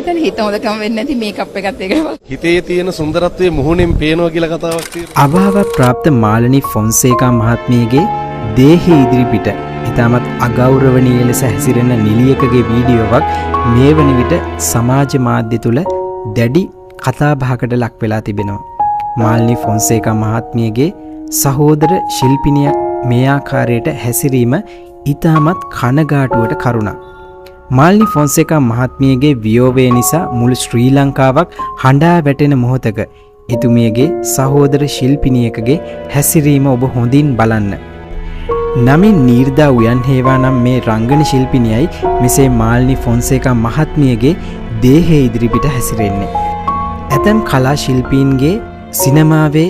හිතන්නේ හිත හොදකම වෙන්නේ නැති මේකප් එකත් ඒක. හිතේ තියෙන සුන්දරත්වයේ මුහුණෙන් පේනවා කියලා කතාවක් තියෙනවා. අභාව ප්‍රාප්ත මාලනී ෆොන්සේකා මහත්මියගේ දේහය ඉදිරිපිට ඉතාමත් අගෞරවනීය ලෙස හැසිරෙන නිලියකගේ වීඩියෝවක් මේ වන විට සමාජ මාධ්‍ය තුල දැඩි කතාබහකට ලක් වෙලා තිබෙනවා. මාලනී ෆොන්සේකා මහත්මියගේ සහෝදර ශිල්පිනිය මේ ආකාරයට හැසිරීම ඉතාමත් කනගාටුවට කරුණක්. මාලනී ෆොන්සේකා මහත්මියගේ වියෝවය නිසා මුළු ශ්‍රී ලංකාවක් හඬා වැටෙන මොහොතක එතුමියගේ සහෝදර ශිල්පිනියකගේ හැසිරීම ඔබ හොඳින් බලන්න. නමින් නීර්දා උයන්හේවා නම් මේ රංගන ශිල්පිනියයි මෙසේ මාලනී ෆොන්සේකා මහත්මියගේ දේහය ඉදිරිපිට හැසිරෙන්නේ. ඇතැම් කලා ශිල්පීන්ගේ සිනමාවේ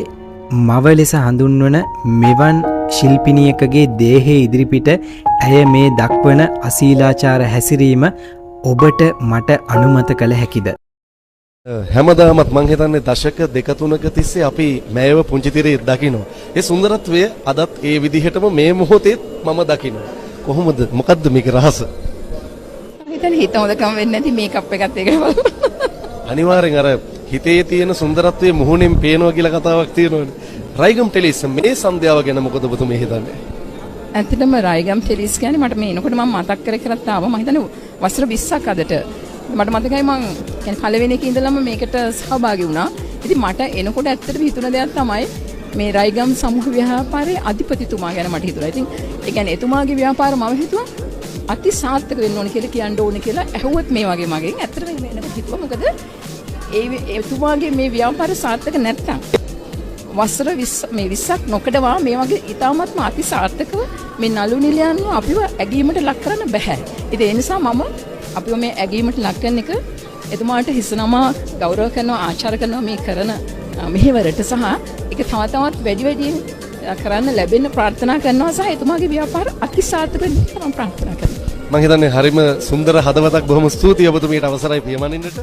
මව ලෙස හඳුන්වන මෙවන් ශිල්පිනියකගේ දේහය ඉදිරිපිට ඇය මේ දක්වන අශීලාචාර හැසිරීම ඔබට මට අනුමත කළ හැකිද? හැමදාමත් මං හිතන්නේ දශක දෙක තුනක තිස්සේ අපි මෑව පුංචි තිරේ දකිනවා. ඒ සුන්දරත්වය අදත් ඒ විදිහටම මේ මොහොතේත් මම දකිනවා. කොහොමද? මොකද්ද මේකේ රහස? හිතන්නේ හිත හොදකම වෙන්නේ නැති මේකප් එකත් ඒක. අනිවාර්යෙන් අර හිතේ තියෙන සුන්දරත්වයේ මුහුණෙන් පේනවා කියලා කතාවක් තියෙනවනේ. රයිගම් ටෙලිස් මේ සන්ධ්‍යාව ගැන මොකද ඔබතුමී හිතන්නේ? ඇත්තටම රයිගම් ටෙලිස් කියන්නේ මට මේ එනකොට මම මතක් කරලා ආවා. මම හිතන්නේ වසර 20ක් අදට. මට මතකයි මම කියන්නේ පළවෙනි එකේ ඉඳලම මේකට සහභාගී වුණා. ඉතින් මට එනකොට ඇත්තටම හිතුණ දෙයක් තමයි මේ රයිගම් සමූහ ව්‍යාපාරයේ අධිපතිතුමා ගැන මට හිතුණා. ඉතින් ඒ කියන්නේ එතුමාගේ ව්‍යාපාර මම හිතුවා අති සාර්ථක වෙන්න ඕනේ කියලා කියන්න ඕනේ කියලා ඇහුවත් මේ වගේ මගෙන් ඇත්තටම එනකොට හිතුවා මොකද එතුමාගේ මේ ව්‍යාපාර සාර්ථක නැත්තම් වසර 20ක් නොකඩවා මේ වගේ ඉතාමත්ම අති සාර්ථකව මේ නළු නිලියන්ව අපිව ඇගීමට ලක් කරන්න බෑ. ඉතින් ඒ නිසා මම අපිව මේ ඇගීමට ලක් කරන එක එතුමාට හිසනම ගෞරව කරනවා ආචාර කරනවා මේ කරන මෙහෙවරට සහ ඒක තව තවත් වැඩි කරන්න ලැබෙන්න ප්‍රාර්ථනා කරනවා සහ එතුමාගේ ව්‍යාපාර අති සාර්ථක වෙන්න මම ප්‍රාර්ථනා කරනවා. මම හිතන්නේ හරිම සුන්දර හදවතක් බොහොම ස්තුතියි ඔබතුමීට අවසරයි පියමනින්නට.